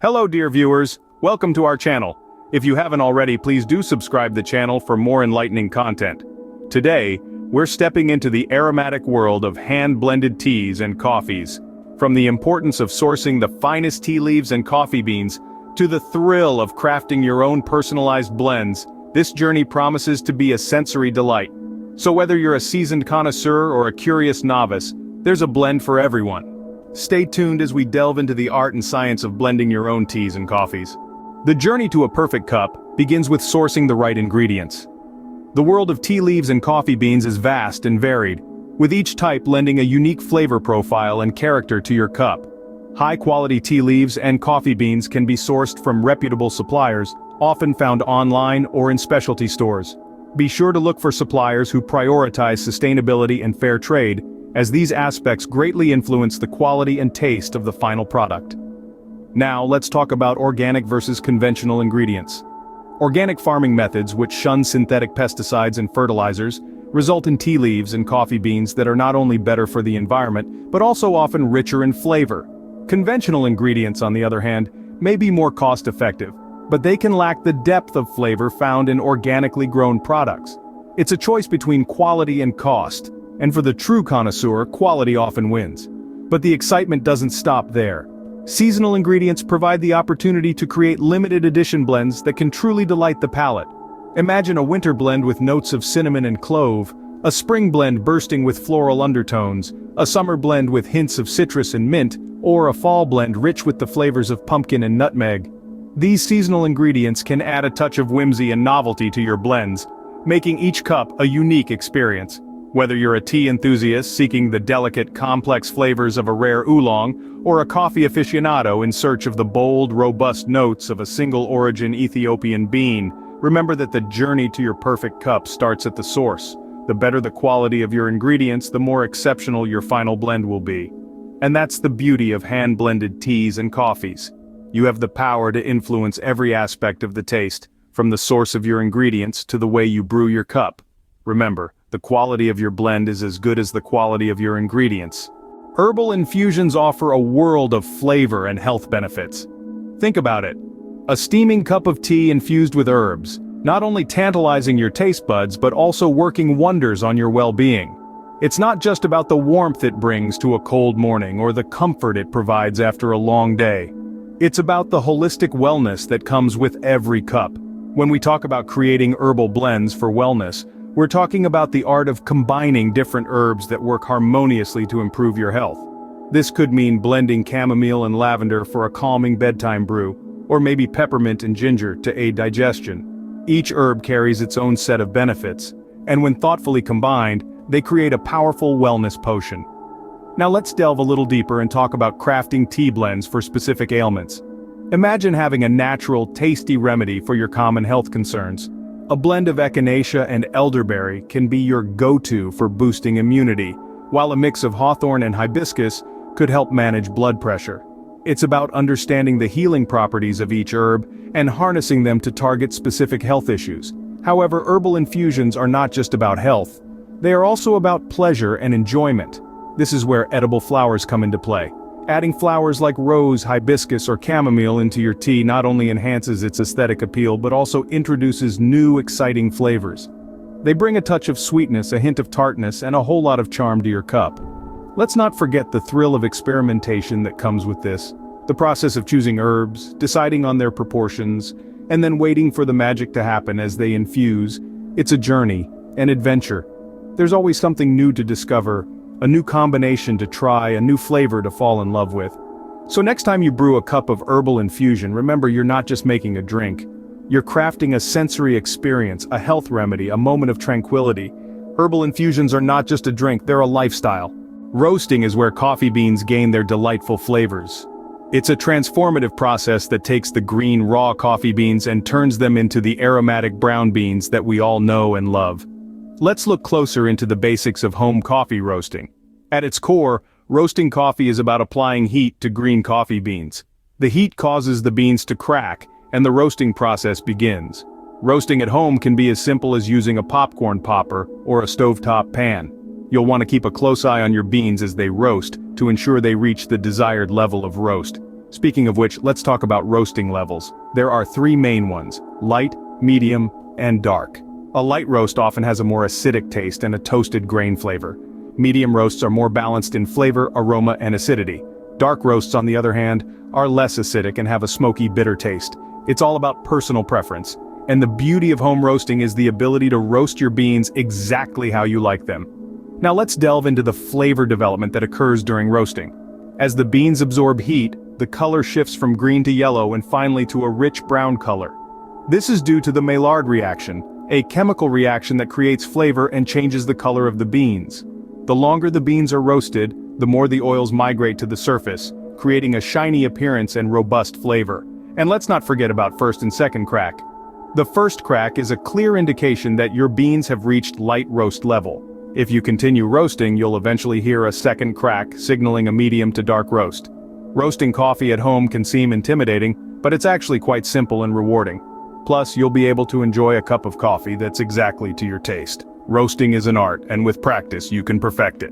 Hello dear viewers, welcome to our channel. If you haven't already, please do subscribe the channel for more enlightening content. Today, we're stepping into the aromatic world of hand-blended teas and coffees. From the importance of sourcing the finest tea leaves and coffee beans, to the thrill of crafting your own personalized blends, this journey promises to be a sensory delight. So whether you're a seasoned connoisseur or a curious novice, there's a blend for everyone. Stay tuned as we delve into the art and science of blending your own teas and coffees. The journey to a perfect cup begins with sourcing the right ingredients. The world of tea leaves and coffee beans is vast and varied, with each type lending a unique flavor profile and character to your cup. High-quality tea leaves and coffee beans can be sourced from reputable suppliers, often found online or in specialty stores. Be sure to look for suppliers who prioritize sustainability and fair trade, as these aspects greatly influence the quality and taste of the final product. Now, let's talk about organic versus conventional ingredients. Organic farming methods, which shun synthetic pesticides and fertilizers, result in tea leaves and coffee beans that are not only better for the environment, but also often richer in flavor. Conventional ingredients, on the other hand, may be more cost-effective, but they can lack the depth of flavor found in organically grown products. It's a choice between quality and cost. And for the true connoisseur, quality often wins. But the excitement doesn't stop there. Seasonal ingredients provide the opportunity to create limited edition blends that can truly delight the palate. Imagine a winter blend with notes of cinnamon and clove, a spring blend bursting with floral undertones, a summer blend with hints of citrus and mint, or a fall blend rich with the flavors of pumpkin and nutmeg. These seasonal ingredients can add a touch of whimsy and novelty to your blends, making each cup a unique experience. Whether you're a tea enthusiast seeking the delicate, complex flavors of a rare oolong, or a coffee aficionado in search of the bold, robust notes of a single-origin Ethiopian bean, remember that the journey to your perfect cup starts at the source. The better the quality of your ingredients, the more exceptional your final blend will be. And that's the beauty of hand-blended teas and coffees. You have the power to influence every aspect of the taste, from the source of your ingredients to the way you brew your cup. Remember, the quality of your blend is as good as the quality of your ingredients. Herbal infusions offer a world of flavor and health benefits. Think about it. A steaming cup of tea infused with herbs, not only tantalizing your taste buds but also working wonders on your well-being. It's not just about the warmth it brings to a cold morning or the comfort it provides after a long day. It's about the holistic wellness that comes with every cup. When we talk about creating herbal blends for wellness, we're talking about the art of combining different herbs that work harmoniously to improve your health. This could mean blending chamomile and lavender for a calming bedtime brew, or maybe peppermint and ginger to aid digestion. Each herb carries its own set of benefits, and when thoughtfully combined, they create a powerful wellness potion. Now let's delve a little deeper and talk about crafting tea blends for specific ailments. Imagine having a natural, tasty remedy for your common health concerns. A blend of echinacea and elderberry can be your go-to for boosting immunity, while a mix of hawthorn and hibiscus could help manage blood pressure. It's about understanding the healing properties of each herb and harnessing them to target specific health issues. However, herbal infusions are not just about health. They are also about pleasure and enjoyment. This is where edible flowers come into play. Adding flowers like rose, hibiscus, or chamomile into your tea not only enhances its aesthetic appeal but also introduces new, exciting flavors. They bring a touch of sweetness, a hint of tartness, and a whole lot of charm to your cup. Let's not forget the thrill of experimentation that comes with this. The process of choosing herbs, deciding on their proportions, and then waiting for the magic to happen as they infuse. It's a journey, an adventure. There's always something new to discover, a new combination to try, a new flavor to fall in love with. So next time you brew a cup of herbal infusion, remember you're not just making a drink. You're crafting a sensory experience, a health remedy, a moment of tranquility. Herbal infusions are not just a drink, they're a lifestyle. Roasting is where coffee beans gain their delightful flavors. It's a transformative process that takes the green raw coffee beans and turns them into the aromatic brown beans that we all know and love. Let's look closer into the basics of home coffee roasting. At its core, roasting coffee is about applying heat to green coffee beans. The heat causes the beans to crack, and the roasting process begins. Roasting at home can be as simple as using a popcorn popper or a stovetop pan. You'll want to keep a close eye on your beans as they roast to ensure they reach the desired level of roast. Speaking of which, let's talk about roasting levels. There are three main ones: light, medium, and dark. A light roast often has a more acidic taste and a toasted grain flavor. Medium roasts are more balanced in flavor, aroma, and acidity. Dark roasts, on the other hand, are less acidic and have a smoky, bitter taste. It's all about personal preference. And the beauty of home roasting is the ability to roast your beans exactly how you like them. Now let's delve into the flavor development that occurs during roasting. As the beans absorb heat, the color shifts from green to yellow and finally to a rich brown color. This is due to the Maillard reaction, a chemical reaction that creates flavor and changes the color of the beans. The longer the beans are roasted, the more the oils migrate to the surface, creating a shiny appearance and robust flavor. And let's not forget about first and second crack. The first crack is a clear indication that your beans have reached light roast level. If you continue roasting, you'll eventually hear a second crack, signaling a medium to dark roast. Roasting coffee at home can seem intimidating, but it's actually quite simple and rewarding. Plus, you'll be able to enjoy a cup of coffee that's exactly to your taste. Roasting is an art, and with practice, you can perfect it.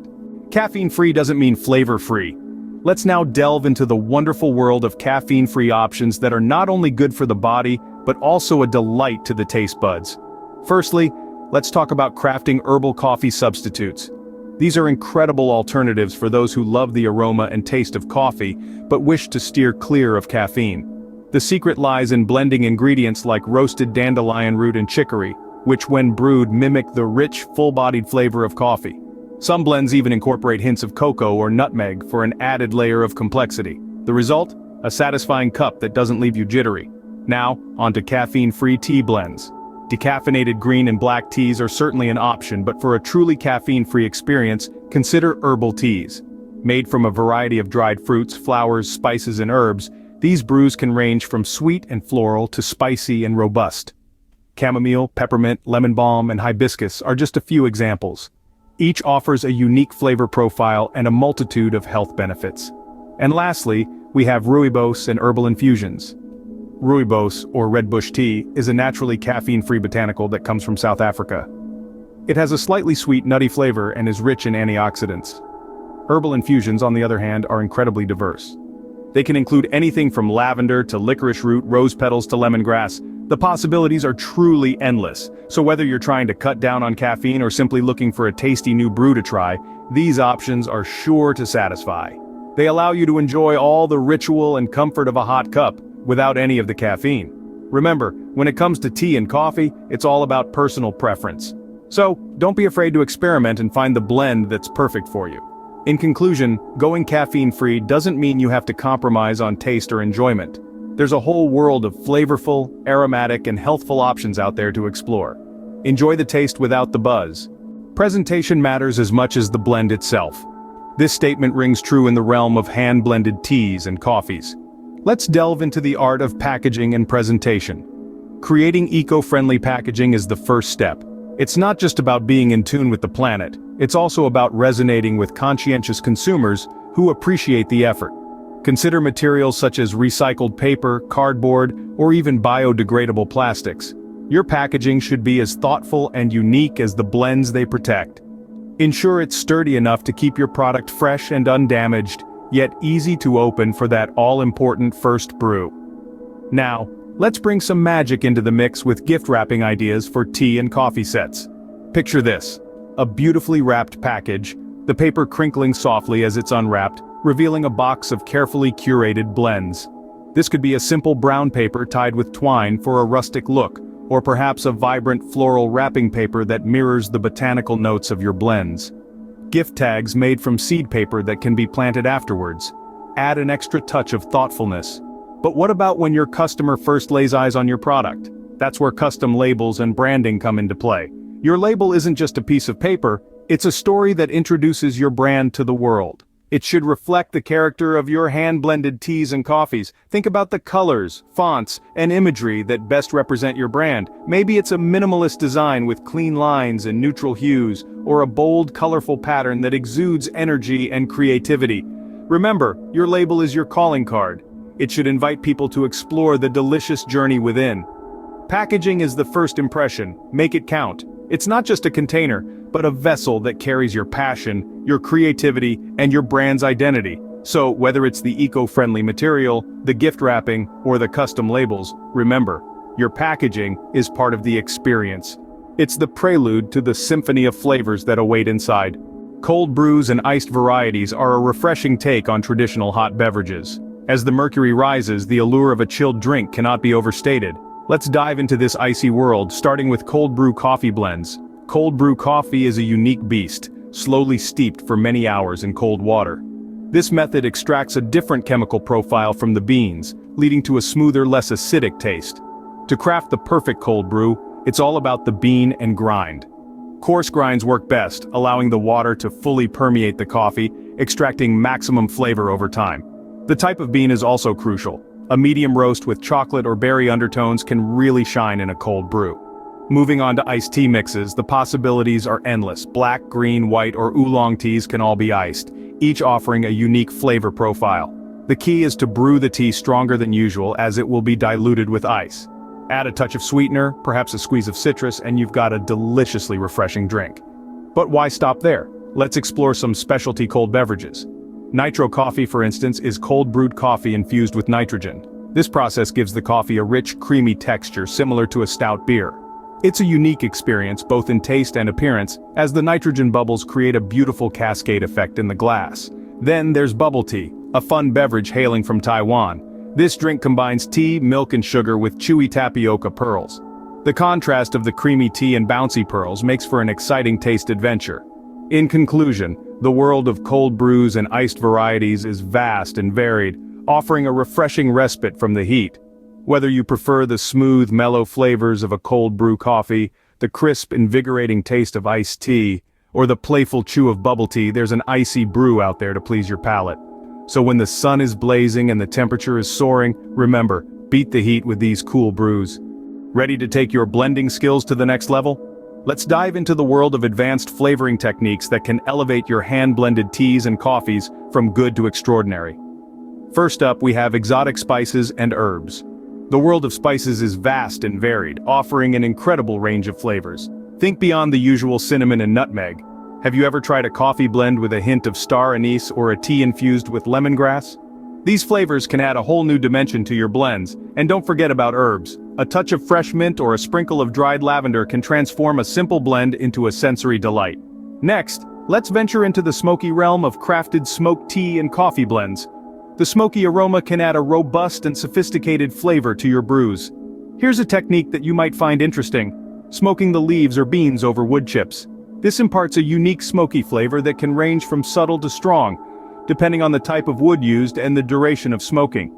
Caffeine-free doesn't mean flavor-free. Let's now delve into the wonderful world of caffeine-free options that are not only good for the body, but also a delight to the taste buds. Firstly, let's talk about crafting herbal coffee substitutes. These are incredible alternatives for those who love the aroma and taste of coffee, but wish to steer clear of caffeine. The secret lies in blending ingredients like roasted dandelion root and chicory, which when brewed mimic the rich, full-bodied flavor of coffee. Some blends even incorporate hints of cocoa or nutmeg for an added layer of complexity. The result? A satisfying cup that doesn't leave you jittery. Now, onto caffeine-free tea blends. Decaffeinated green and black teas are certainly an option, but for a truly caffeine-free experience, consider herbal teas. Made from a variety of dried fruits, flowers, spices, and herbs, these brews can range from sweet and floral to spicy and robust. Chamomile, peppermint, lemon balm, and hibiscus are just a few examples. Each offers a unique flavor profile and a multitude of health benefits. And lastly, we have rooibos and herbal infusions. Rooibos, or red bush tea, is a naturally caffeine-free botanical that comes from South Africa. It has a slightly sweet, nutty flavor and is rich in antioxidants. Herbal infusions, on the other hand, are incredibly diverse. They can include anything from lavender to licorice root, rose petals to lemongrass. The possibilities are truly endless, so whether you're trying to cut down on caffeine or simply looking for a tasty new brew to try, these options are sure to satisfy. They allow you to enjoy all the ritual and comfort of a hot cup, without any of the caffeine. Remember, when it comes to tea and coffee, it's all about personal preference. So, don't be afraid to experiment and find the blend that's perfect for you. In conclusion, going caffeine-free doesn't mean you have to compromise on taste or enjoyment. There's a whole world of flavorful, aromatic, and healthful options out there to explore. Enjoy the taste without the buzz. Presentation matters as much as the blend itself. This statement rings true in the realm of hand-blended teas and coffees. Let's delve into the art of packaging and presentation. Creating eco-friendly packaging is the first step. It's not just about being in tune with the planet, it's also about resonating with conscientious consumers who appreciate the effort. Consider materials such as recycled paper, cardboard, or even biodegradable plastics. Your packaging should be as thoughtful and unique as the blends they protect. Ensure it's sturdy enough to keep your product fresh and undamaged, yet easy to open for that all-important first brew. Now, let's bring some magic into the mix with gift wrapping ideas for tea and coffee sets. Picture this: a beautifully wrapped package, the paper crinkling softly as it's unwrapped, revealing a box of carefully curated blends. This could be a simple brown paper tied with twine for a rustic look, or perhaps a vibrant floral wrapping paper that mirrors the botanical notes of your blends. Gift tags made from seed paper that can be planted afterwards. Add an extra touch of thoughtfulness. But what about when your customer first lays eyes on your product? That's where custom labels and branding come into play. Your label isn't just a piece of paper, it's a story that introduces your brand to the world. It should reflect the character of your hand-blended teas and coffees. Think about the colors, fonts, and imagery that best represent your brand. Maybe it's a minimalist design with clean lines and neutral hues, or a bold, colorful pattern that exudes energy and creativity. Remember, your label is your calling card. It should invite people to explore the delicious journey within. Packaging is the first impression. Make it count. It's not just a container, but a vessel that carries your passion, your creativity, and your brand's identity. So, whether it's the eco-friendly material, the gift wrapping, or the custom labels, remember, your packaging is part of the experience. It's the prelude to the symphony of flavors that await inside. Cold brews and iced varieties are a refreshing take on traditional hot beverages. As the mercury rises, the allure of a chilled drink cannot be overstated. Let's dive into this icy world, starting with cold brew coffee blends. Cold brew coffee is a unique beast, slowly steeped for many hours in cold water. This method extracts a different chemical profile from the beans, leading to a smoother, less acidic taste. To craft the perfect cold brew, it's all about the bean and grind. Coarse grinds work best, allowing the water to fully permeate the coffee, extracting maximum flavor over time. The type of bean is also crucial. A medium roast with chocolate or berry undertones can really shine in a cold brew. Moving on to iced tea mixes, the possibilities are endless. Black, green, white, or oolong teas can all be iced, each offering a unique flavor profile. The key is to brew the tea stronger than usual, as it will be diluted with ice. Add a touch of sweetener, perhaps a squeeze of citrus, and you've got a deliciously refreshing drink. But why stop there? Let's explore some specialty cold beverages. Nitro coffee, for instance, is cold brewed coffee infused with nitrogen. This process gives the coffee a rich, creamy texture similar to a stout beer. It's a unique experience both in taste and appearance, as the nitrogen bubbles create a beautiful cascade effect in the glass. Then there's bubble tea, a fun beverage hailing from Taiwan. This drink combines tea, milk and sugar with chewy tapioca pearls. The contrast of the creamy tea and bouncy pearls makes for an exciting taste adventure. In conclusion, the world of cold brews and iced varieties is vast and varied, offering a refreshing respite from the heat. Whether you prefer the smooth, mellow flavors of a cold brew coffee, the crisp, invigorating taste of iced tea, or the playful chew of bubble tea, there's an icy brew out there to please your palate. So when the sun is blazing and the temperature is soaring, remember, beat the heat with these cool brews. Ready to take your blending skills to the next level? Let's dive into the world of advanced flavoring techniques that can elevate your hand-blended teas and coffees from good to extraordinary. First up, we have exotic spices and herbs. The world of spices is vast and varied, offering an incredible range of flavors. Think beyond the usual cinnamon and nutmeg. Have you ever tried a coffee blend with a hint of star anise or a tea infused with lemongrass? These flavors can add a whole new dimension to your blends, and don't forget about herbs. A touch of fresh mint or a sprinkle of dried lavender can transform a simple blend into a sensory delight. Next, let's venture into the smoky realm of crafted smoked tea and coffee blends. The smoky aroma can add a robust and sophisticated flavor to your brews. Here's a technique that you might find interesting: smoking the leaves or beans over wood chips. This imparts a unique smoky flavor that can range from subtle to strong, depending on the type of wood used and the duration of smoking.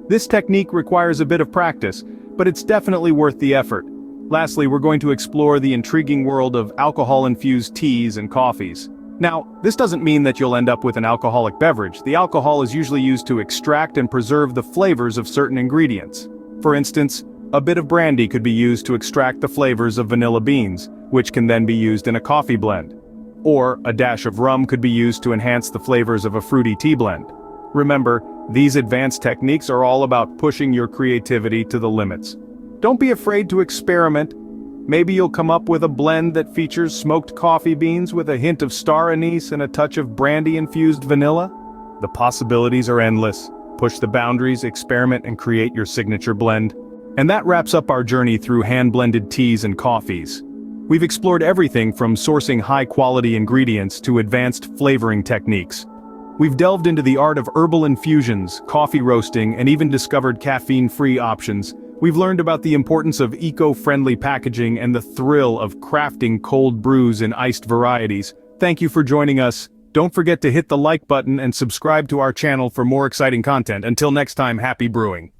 This technique requires a bit of practice, but it's definitely worth the effort. Lastly, we're going to explore the intriguing world of alcohol-infused teas and coffees. Now, this doesn't mean that you'll end up with an alcoholic beverage. The alcohol is usually used to extract and preserve the flavors of certain ingredients. For instance, a bit of brandy could be used to extract the flavors of vanilla beans, which can then be used in a coffee blend. Or, a dash of rum could be used to enhance the flavors of a fruity tea blend. Remember, these advanced techniques are all about pushing your creativity to the limits. Don't be afraid to experiment. Maybe you'll come up with a blend that features smoked coffee beans with a hint of star anise and a touch of brandy-infused vanilla. The possibilities are endless. Push the boundaries, experiment, and create your signature blend. And that wraps up our journey through hand-blended teas and coffees. We've explored everything from sourcing high-quality ingredients to advanced flavoring techniques. We've delved into the art of herbal infusions, coffee roasting, and even discovered caffeine-free options. We've learned about the importance of eco-friendly packaging and the thrill of crafting cold brews in iced varieties. Thank you for joining us. Don't forget to hit the like button and subscribe to our channel for more exciting content. Until next time, happy brewing.